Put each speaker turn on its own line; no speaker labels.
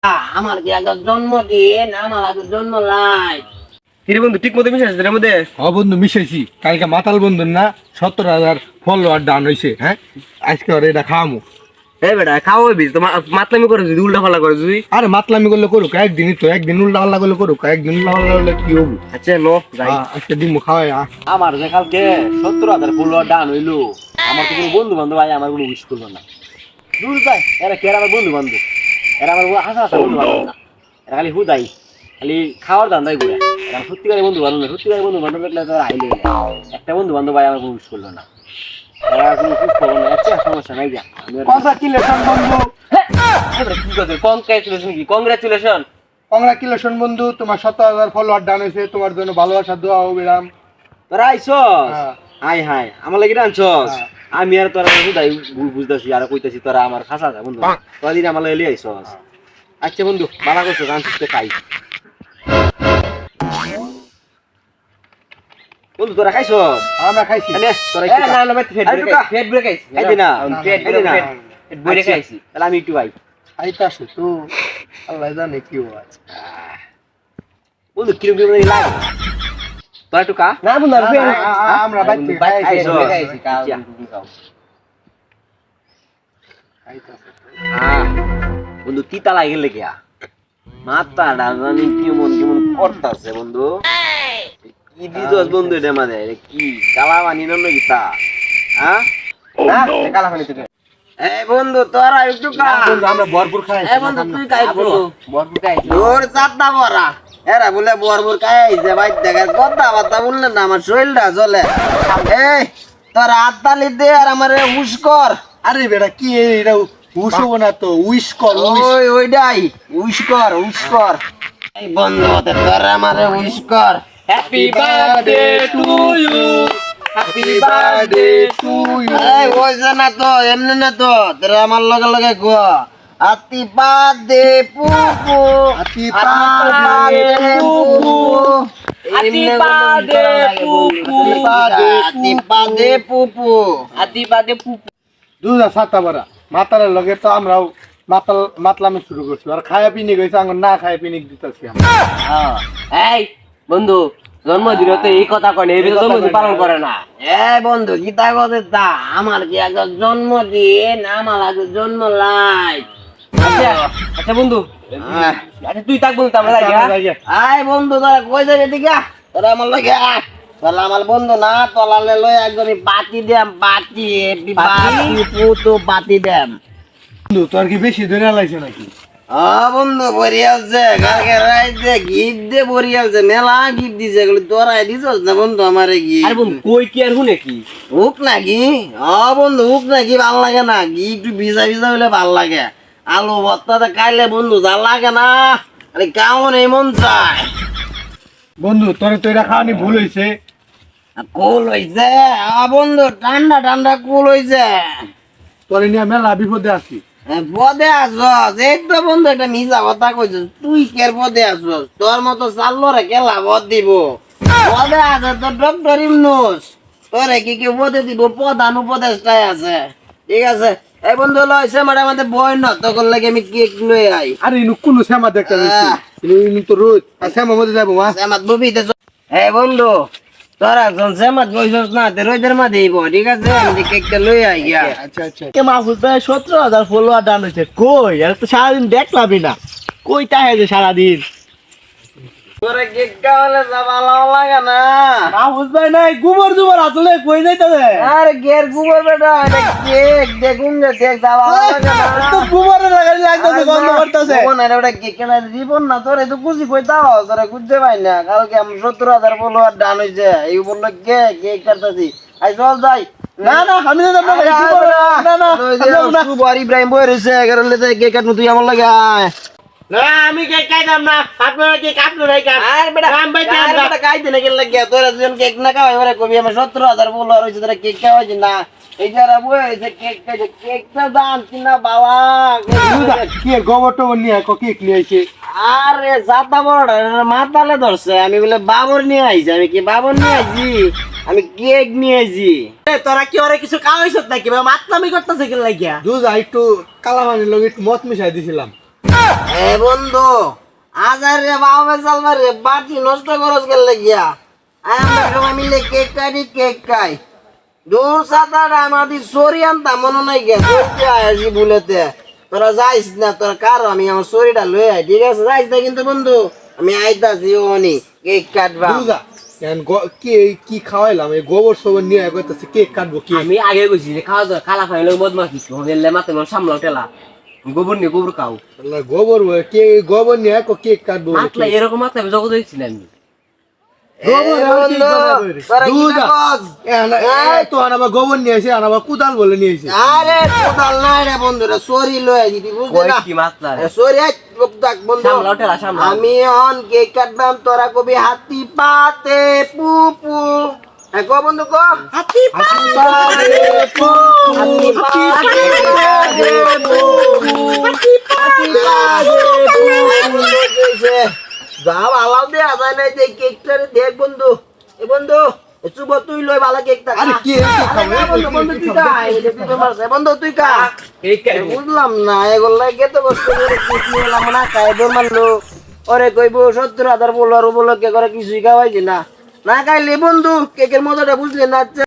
আমার কি আগে জন্মদিন, আমার আগে জন্ম লাই।
কিরে বন্ধু ঠিক মতো মিশাইছিস এর মধ্যে?
বন্ধু মিশাইছি, কালকে মাতাল বন্ধু না 70,000 ফলোয়ার ডান হয়েছে। হ্যাঁ, আজকে ওর এটা খাওয়ামু।
এই বেটা খাওয়া হইবি তো মাতলামি করে যদি উল্টা পাল্টা করে যদি।
আরে মাতলামি করলে করুক, একদিনই তো, একদিন উল্টা পাল্লা করলে করুক, একদিন উল্টা পাল্লা করলে কি হবো?
আচ্ছা নো যাই।
আজকে দিমু খাওয়াই।
আমার যে কালকে 70,000 ফলোয়ার ডান হইলো, আমার তো কোনো বন্ধু বান্ধব ভাই আমার কোনো উইশ করলো না। দূর যাই, এরা কে আমার বন্ধু বান্ধব? এরা আমার হাসা হাসা বন্ধু বান্ধব না, এরা খালি হুদাই, খালি খাওয়ার ধান্দাই ঘুরে। এরা সত্যিকারের বন্ধু বান্ধব না, সত্যিকারের বন্ধু বান্ধব দেখলে তো আইলে একটা বন্ধু বান্ধব ভাই আমার কোনো উইশ করলো না। এরা কোনো উইশ করলো না, আচ্ছা সমস্যা নাই যা।
কংগ্রাচুলেশন বন্ধু,
কি কথা কংগ্রাচুলেশন? কি কংগ্রাচুলেশন?
কংগ্রাচুলেশন বন্ধু, তোমার 70,000 ফলোয়ার ডান হয়েছে। তোমার জন্য ভালোবাসা দোয়া হবে রাম।
তোরা আইছস?
হ্যাঁ।
হাই হাই আমার লাগি আনছস?
হ্যাঁ।
আমি আর তোরা বুঝাই বুঝতেছি আর কইতাছি তোরা আমার খাসা যা বন্ধু, তোরা দিন আমার লাগি আইছস। আচ্ছা বন্ধু বালা করছস, আনছিস তো খাই। বন্ধু তোরা খাইছস?
আমরা খাইছি।
আনে তোরা
এ, না, না, ভাই, পেট ব্রেক আইছে।
খাই দি না,
পেট
খাই দি না,
ব্রেক
বইরে
আইছে।
খাইছি। তাহলে আমি একটু ভাই
খাইতাছে তো, আল্লাহ জানে কি হয়।
বন্ধু কিরম কিরম লাগে তোরা একটু কা।
না বন্ধু, আমি পেট-
আমরা বাইতে
বাইরে
খাইছি।
আইছো। ব্রেক আইছে, কাল
আচ্ছা।
তুমি খাও।
খাইতাছে।
বন্ধু তিতা লাগে লেগিয়া মাথা ডাজানি কেমন কেমন করতাছে বন্ধু। কি দিছস বন্ধু এটা মানে? এটা কি কালা বানি না নাকি তা? হ্যাঁ
না, এ কালা পানি থেকে।
এই বন্ধু তোরা একটু কা।
বন্ধু আমরা ভরপুর খাইছি।
এই বন্ধু তুই খাই
বন্ধু, বরফ খাইছে।
তোর চারটা বড়া এরা বলে বরবর খাই আইছে ভাই, দেখার কথা বার্তা বললেন না আমার শরীরটা চলে। এই তোর হাততালি দে আর আমার উস কর।
আরে বেটা কি এটা উইশবো না তো, উইশ কর।
ওই ওইটাই উইশ কর উইশ কর। এই বন্ধু তোর আমারে উইশ কর।
Happy birthday to you, happy birthday to you.
এই ওইছে না তো, এমনি না তো, তোর আমার লগে লগে গো হাতি পা দে পুপু,
হাতি
হাতি
পা
পা
দে
দে পুপু,
হাতি পা দে পুপু,
হাতি পা দে পুপু।
হাতি বাদে পুপু।
দুধা সাতা বড়া মাতালের লগে তো আমরাও মাতলামি শুরু করছি। আর খায়া পিনি গেছে, আঙ্গুর না খায়া পিনি দিতেছি।
এই বন্ধু, জন্মদিন তো এই কথা কয় না, এই জন্মদিন পালন করে না।
এই বন্ধু গীতা কথা তা আমার কি আগে জন্মদিন, আমার আগে জন্ম লাই।
আচ্ছা আচ্ছা বন্ধু, আচ্ছা তুই থাক বন্ধু, আমরা যাই হ্যাঁ?
আয় বন্ধু তোরা কই যাবে দিকে? তোরা আমার লগে আয়। তোরা আমার বন্ধু না, তোলালে লই একজনই বাতি দেম, বাতি বাতি পুতো বাতি দেম।
বন্ধু তোর কি বেশি ধরে লাইছে নাকি?
বন্ধু ভরি আছে কালকে রাইতে গিফট দিয়ে ভরি আছে, মেলা গিফট দিছে, এগুলো তোরাই দিছস না বন্ধু আমারে
আরে
গিফট?
বন্ধু কই কি আর হুনে কি?
হুক নাকি? বন্ধু হুক নাকি ভাল লাগে না? একটু ভিজা ভিজা হইলে ভাল লাগে। আলু ভর্তাতে খাইলে বন্ধু যা লাগে না, আরে কেমন এই মন চায়।
বন্ধু তোর তো এটা খাওয়ানি ভুল হয়েছে।
কুল হইছে বন্ধু, ঠান্ডা ঠান্ডা কুল হইছে।
তোর নিয়ে মেলা বিপদে আছি।
পদে আসস এই তো বন্ধু, এটা মিজা কথা কইছিস। তুই কের পদে আসস? তোর মতো চাল্লো রে কেলা পদ দিব? পদে আছে তোর ডক্টর ইমনুস, তোরে কি কেউ পদে দিব? প্রধান উপদেষ্টায় আছে। ঠিক আছে এই বন্ধু লইছে মানে আমাদের বই না, তখন লাগে আমি কেক লই আই।
আরে ইনু কোনো শ্যামা দেখতে পাচ্ছি। ইনু তো রোজ আর শ্যামার মধ্যে যাবো মা।
সেমাত ববিতে এই বন্ধু তোরা একজন সেমাত বইছস না, তে রইদের মা দিব। ঠিক আছে আমি কেকটা লই আই গিয়া।
আচ্ছা আচ্ছা।
কে মাহফুজ ভাই 17,000 ফলোয়ার ডান হয়েছে। কই আর তো সারাদিন দেখলামই না, কই তাহে যে সারাদিন
তোরে কেক খাওয়ালে যা ভালো লাগে না।
মাহফুজ ভাই নাই গুবর জুবর আসলে কই যাইতে হবে?
আরে গের গুবর বেটা, এটা কেক দেখুন যে কেক যা ভালো লাগে না।
তো গুবরের লাগাই লাগতেছে, গন্ধ করতেছে।
কোন আরে ওটা কেক কেনা জীবন না তোরে তো খুশি কই দাও, তোরে খুঁজতে পাই না। কালকে আমি 70,000 ফলোয়ার ডান হইছে, এই বললো কেক কাটতাছি। আই চল যাই।
না না আমি তো যাব না, গুবর না না আমি যাবো না।
সুবার ইব্রাহিম বই রইছে, এগারোলে কেক কাটনু তুই আমার লাগে আয়।
না আমি কেক খাইতাম না, আপনারা কেক আপনারাই খান।
আর বেটা
রাম ভাই
আর বেটা খাইতে না গেলে লাগে তোরা দুজন কেক না খাওয়াই, এবারে কবি আমার 70,000 ফলোয়ার হইছে, তোরা কেক খাওয়াইছি না। এই যারা বই রইছে কেক খাইছে, কেকটা জানছি না বাবা।
কি গোবর টোবর নিয়ে কেক নিয়ে আইছে।
আরে জাতা বড় মাতালে ধরছে, আমি বলে বাবর নিয়ে আইছি। আমি কি বাবর নিয়ে আইছি? আমি কেক নিয়ে আইছি।
তোরা কি ওরে কিছু খাওয়াইছত নাকি? মাতলামি করতেছে কি লাগিয়া?
দুধ একটু কালামানির লগে একটু মত মিশাই দিছিলাম।
এ বন্ধু আজার রে বাবা সালবার রে বাটি নষ্ট করস গেল লাগিয়া আমরা সবাই মিলে কেক কাটি কেক খাই দূর সাতার আমাদের সরি আনতা মনে নাই গে সরি আসি ভুলেতে তোরা যাইস না তোরা কার আমি আমার সরিটা লয়ে আই ঠিক আছে যাইস না কিন্তু বন্ধু আমি আইতাছি ওনি কেক কাটবা
বুঝা কেন কি কি খাওয়াইলাম এই গোবর সবর নিয়ে কইতাছে কেক কাটবো কি
আমি আগে কইছি যে খাওয়া দাওয়া খালা খাইলে বদমাস কিছু হইলে মাতে মন সামলাও টেলা গোবর নিয়ে গোবর খাও
আল্লাহ গোবর কে গোবর নিয়ে কেক কাটবো
মাতলা এরকম মাতলা আমি জগৎ দেখছি না আমি
গোবর আর কি বানাবে
তোরা কি
দুধা
কস
এই তো আনাবা গোবর নিয়ে এসে আনাবা কুদাল বলে নিয়ে এসে
আরে কোদাল নাই রে বন্ধুরা সরি লয়ে দিবি বুঝলি
কই
না
কি মাতলা রে
সরি আই দেখ বন্ধু
সামলাও টেলা সামলাও
আমি অন কেক কাটবাম তোরা কবি হাতি পাতে পুপু কো বন্ধু কো হাতি পাতে পুপু হাতি পাতে যা ভালো দে আজাই নাই যে কেকটারে দেখ বন্ধু এ বন্ধু চুপ তুই লই ভালো কেকটা
আরে কি খাবো
বন্ধু বন্ধু তুই খাই এটা তুই মারছ বন্ধু তুই খা
কেক খাই
বুঝলাম না এগুলো লাগে তো কষ্ট করে কিছু এলাম না খাইবে মারলো ওরে কইব 70,000 বলার উপলক্ষে করে কিছুই খাওয়াইছি না না খাইলে বন্ধু কেকের মজাটা বুঝলে না